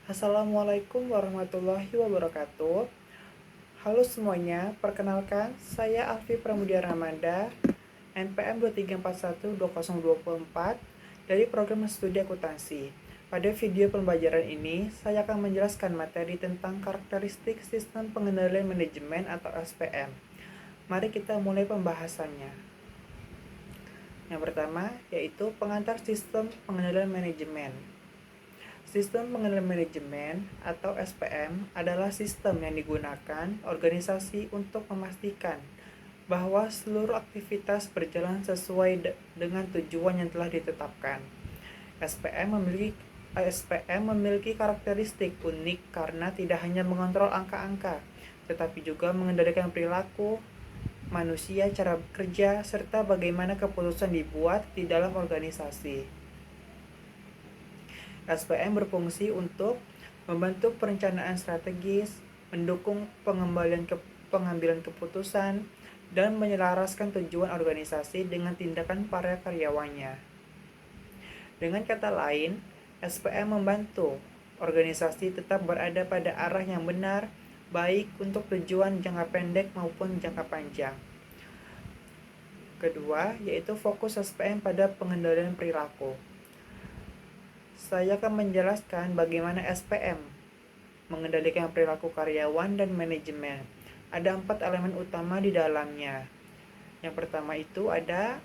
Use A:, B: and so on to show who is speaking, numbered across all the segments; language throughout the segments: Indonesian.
A: Assalamualaikum warahmatullahi wabarakatuh. Halo semuanya, perkenalkan saya Alfi Pramudia Ramanda, NPM 23412024 dari Program Studi Akuntansi. Pada video pembelajaran ini, saya akan menjelaskan materi tentang karakteristik sistem pengendalian manajemen atau SPM. Mari kita mulai pembahasannya. Yang pertama, yaitu pengantar sistem pengendalian manajemen. Sistem pengendalian manajemen atau SPM adalah sistem yang digunakan organisasi untuk memastikan bahwa seluruh aktivitas berjalan sesuai dengan tujuan yang telah ditetapkan. SPM memiliki karakteristik unik karena tidak hanya mengontrol angka-angka, tetapi juga mengendalikan perilaku manusia, cara bekerja, serta bagaimana keputusan dibuat di dalam organisasi. SPM berfungsi untuk membantu perencanaan strategis, mendukung pengambilan keputusan, dan menyelaraskan tujuan organisasi dengan tindakan para karyawannya. Dengan kata lain, SPM membantu organisasi tetap berada pada arah yang benar, baik untuk tujuan jangka pendek maupun jangka panjang. Kedua, yaitu fokus SPM pada pengendalian perilaku. Saya akan menjelaskan bagaimana SPM mengendalikan perilaku karyawan dan manajemen. Ada 4 elemen utama di dalamnya. Yang pertama itu ada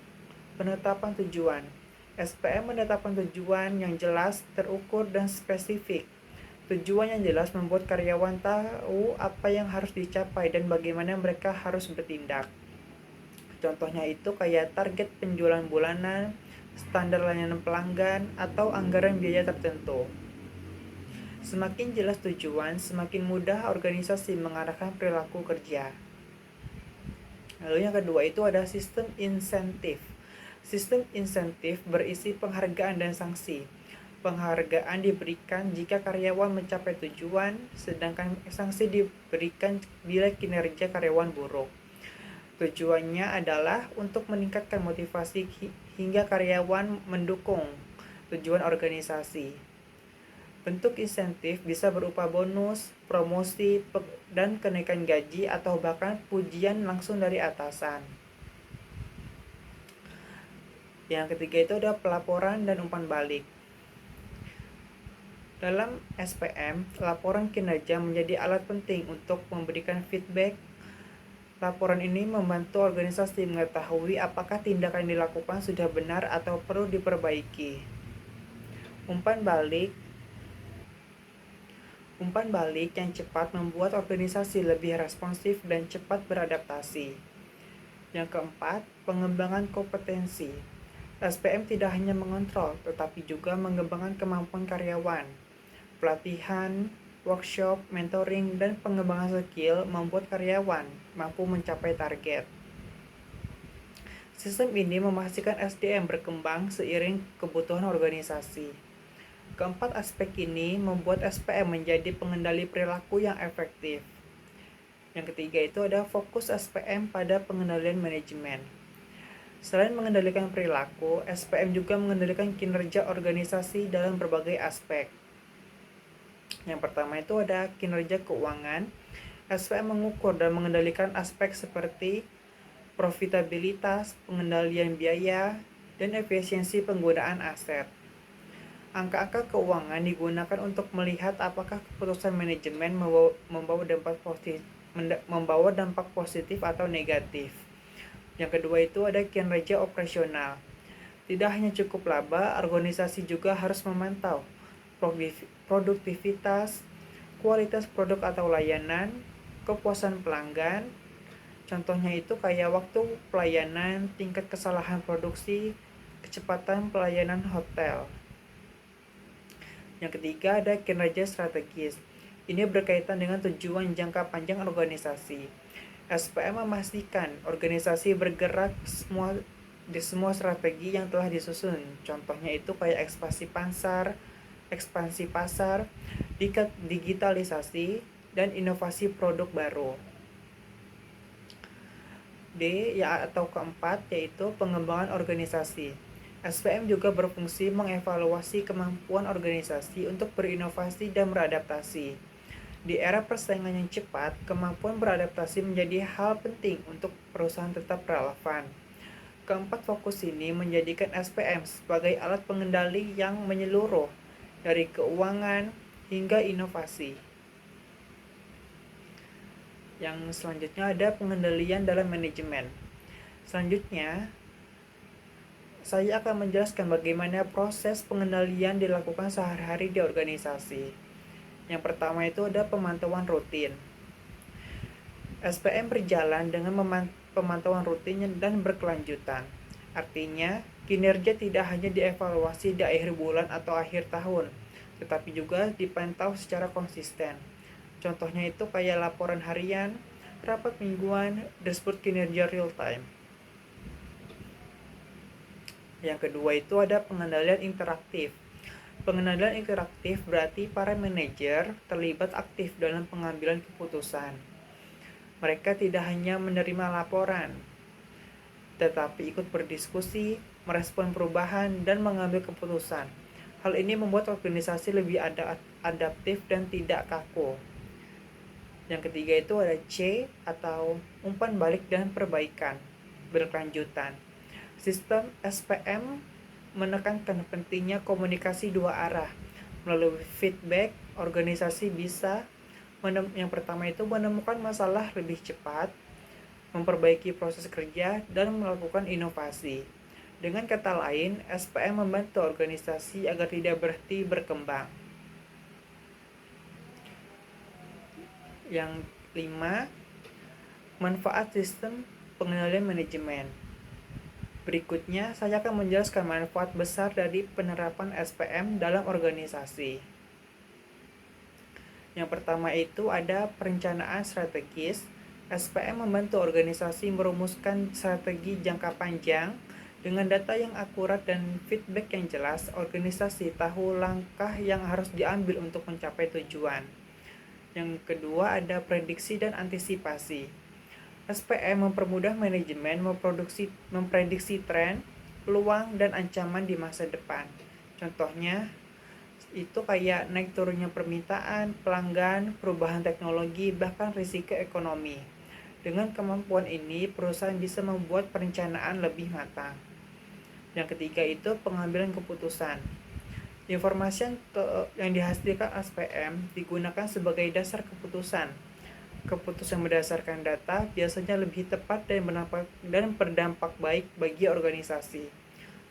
A: penetapan tujuan. SPM menetapkan tujuan yang jelas, terukur, dan spesifik. Tujuan yang jelas membuat karyawan tahu apa yang harus dicapai dan bagaimana mereka harus bertindak. Contohnya itu kayak target penjualan bulanan, standar layanan pelanggan, atau anggaran biaya tertentu. Semakin jelas tujuan, semakin mudah organisasi mengarahkan perilaku kerja. Lalu yang kedua itu ada sistem insentif. Sistem insentif berisi penghargaan dan sanksi. Penghargaan diberikan jika karyawan mencapai tujuan, sedangkan sanksi diberikan bila kinerja karyawan buruk. Tujuannya adalah untuk meningkatkan motivasi hingga karyawan mendukung tujuan organisasi. Bentuk insentif bisa berupa bonus, promosi, dan kenaikan gaji atau bahkan pujian langsung dari atasan. Yang ketiga itu ada pelaporan dan umpan balik. Dalam SPM, laporan kinerja menjadi alat penting untuk memberikan feedback. Laporan ini membantu organisasi mengetahui apakah tindakan yang dilakukan sudah benar atau perlu diperbaiki. Umpan balik yang cepat membuat organisasi lebih responsif dan cepat beradaptasi. Yang keempat, pengembangan kompetensi. SPM tidak hanya mengontrol, tetapi juga mengembangkan kemampuan karyawan. Pelatihan, workshop, mentoring, dan pengembangan skill membuat karyawan mampu mencapai target. Sistem ini memastikan SDM berkembang seiring kebutuhan organisasi. Keempat aspek ini membuat SPM menjadi pengendali perilaku yang efektif. Yang ketiga itu ada fokus SPM pada pengendalian manajemen. Selain mengendalikan perilaku, SPM juga mengendalikan kinerja organisasi dalam berbagai aspek. Yang pertama itu ada kinerja keuangan. SPM mengukur dan mengendalikan aspek seperti profitabilitas, pengendalian biaya, dan efisiensi penggunaan aset. Angka-angka keuangan digunakan untuk melihat apakah keputusan manajemen membawa dampak positif atau negatif. Yang kedua itu ada kinerja operasional. Tidak hanya cukup laba, organisasi juga harus memantau produktivitas, kualitas produk atau layanan, kepuasan pelanggan. Contohnya itu kayak waktu pelayanan, tingkat kesalahan produksi, kecepatan pelayanan hotel. Yang ketiga ada kinerja strategis. Ini berkaitan dengan tujuan jangka panjang organisasi. SPM memastikan organisasi bergerak di semua strategi yang telah disusun. Contohnya itu kayak ekspansi pasar, digitalisasi, dan inovasi produk baru. D atau keempat yaitu pengembangan organisasi. SPM juga berfungsi mengevaluasi kemampuan organisasi untuk berinovasi dan beradaptasi. Di era persaingan yang cepat, kemampuan beradaptasi menjadi hal penting untuk perusahaan tetap relevan. Keempat fokus ini menjadikan SPM sebagai alat pengendali yang menyeluruh, dari keuangan hingga inovasi. Yang selanjutnya ada pengendalian dalam manajemen. Selanjutnya, saya akan menjelaskan bagaimana proses pengendalian dilakukan sehari-hari di organisasi. Yang pertama itu ada pemantauan rutin. SPM berjalan dengan pemantauan rutin dan berkelanjutan. Artinya, kinerja tidak hanya dievaluasi di akhir bulan atau akhir tahun, tetapi juga dipantau secara konsisten. Contohnya itu kayak laporan harian, rapat mingguan, dashboard kinerja real time. Yang kedua itu ada pengendalian interaktif. Pengendalian interaktif berarti para manajer terlibat aktif dalam pengambilan keputusan. Mereka tidak hanya menerima laporan, tetapi ikut berdiskusi, merespon perubahan, dan mengambil keputusan. Hal ini membuat organisasi lebih adaptif dan tidak kaku. Yang ketiga itu ada C atau umpan balik dan perbaikan berkelanjutan. Sistem SPM menekankan pentingnya komunikasi dua arah. Melalui feedback, organisasi bisa yang pertama itu menemukan masalah lebih cepat, memperbaiki proses kerja, dan melakukan inovasi. Dengan kata lain, SPM membantu organisasi agar tidak berhenti berkembang. Yang 5, manfaat sistem pengendalian manajemen. Berikutnya, saya akan menjelaskan manfaat besar dari penerapan SPM dalam organisasi. Yang pertama itu ada perencanaan strategis. SPM membantu organisasi merumuskan strategi jangka panjang. Dengan data yang akurat dan feedback yang jelas, organisasi tahu langkah yang harus diambil untuk mencapai tujuan. Yang kedua ada prediksi dan antisipasi. SPM mempermudah manajemen memprediksi tren, peluang, dan ancaman di masa depan. Contohnya, itu kayak naik turunnya permintaan, pelanggan, perubahan teknologi, bahkan risiko ekonomi. Dengan kemampuan ini, perusahaan bisa membuat perencanaan lebih matang. Yang ketiga itu pengambilan keputusan. Informasi yang dihasilkan SPM digunakan sebagai dasar keputusan. Keputusan berdasarkan data biasanya lebih tepat dan berdampak baik bagi organisasi.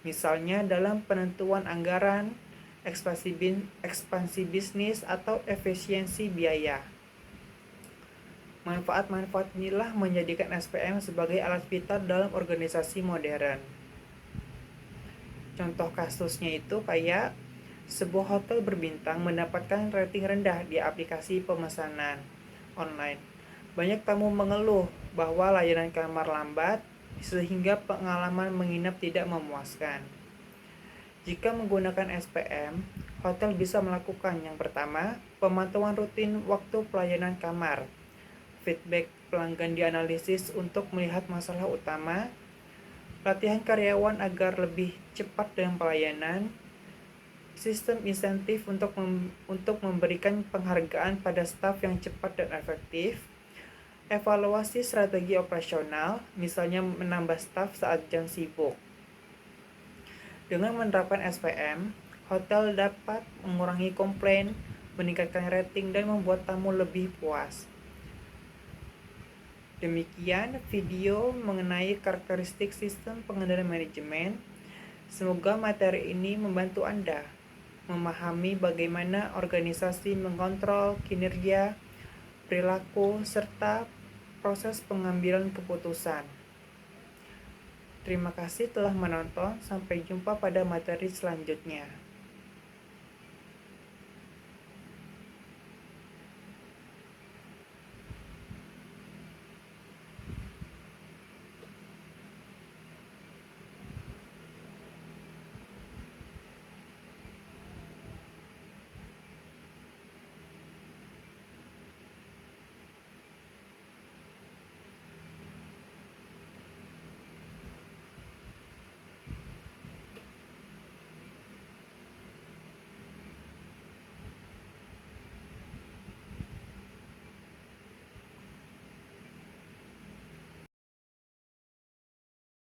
A: Misalnya dalam penentuan anggaran, ekspansi bisnis, atau efisiensi biaya. Manfaat-manfaat inilah menjadikan SPM sebagai alat vital dalam organisasi modern. Contoh kasusnya itu kayak sebuah hotel berbintang mendapatkan rating rendah di aplikasi pemesanan online. Banyak tamu mengeluh bahwa layanan kamar lambat sehingga pengalaman menginap tidak memuaskan. Jika menggunakan SPM, hotel bisa melakukan yang pertama, pemantauan rutin waktu pelayanan kamar. Feedback pelanggan dianalisis untuk melihat masalah utama. Latihan karyawan agar lebih cepat dalam pelayanan. Sistem insentif untuk memberikan penghargaan pada staf yang cepat dan efektif. Evaluasi strategi operasional, misalnya menambah staf saat jam sibuk. Dengan menerapkan SPM, hotel dapat mengurangi komplain, meningkatkan rating, dan membuat tamu lebih puas. Demikian video mengenai karakteristik sistem pengendalian manajemen. Semoga materi ini membantu Anda memahami bagaimana organisasi mengontrol kinerja, perilaku, serta proses pengambilan keputusan. Terima kasih telah menonton. Sampai jumpa pada materi selanjutnya.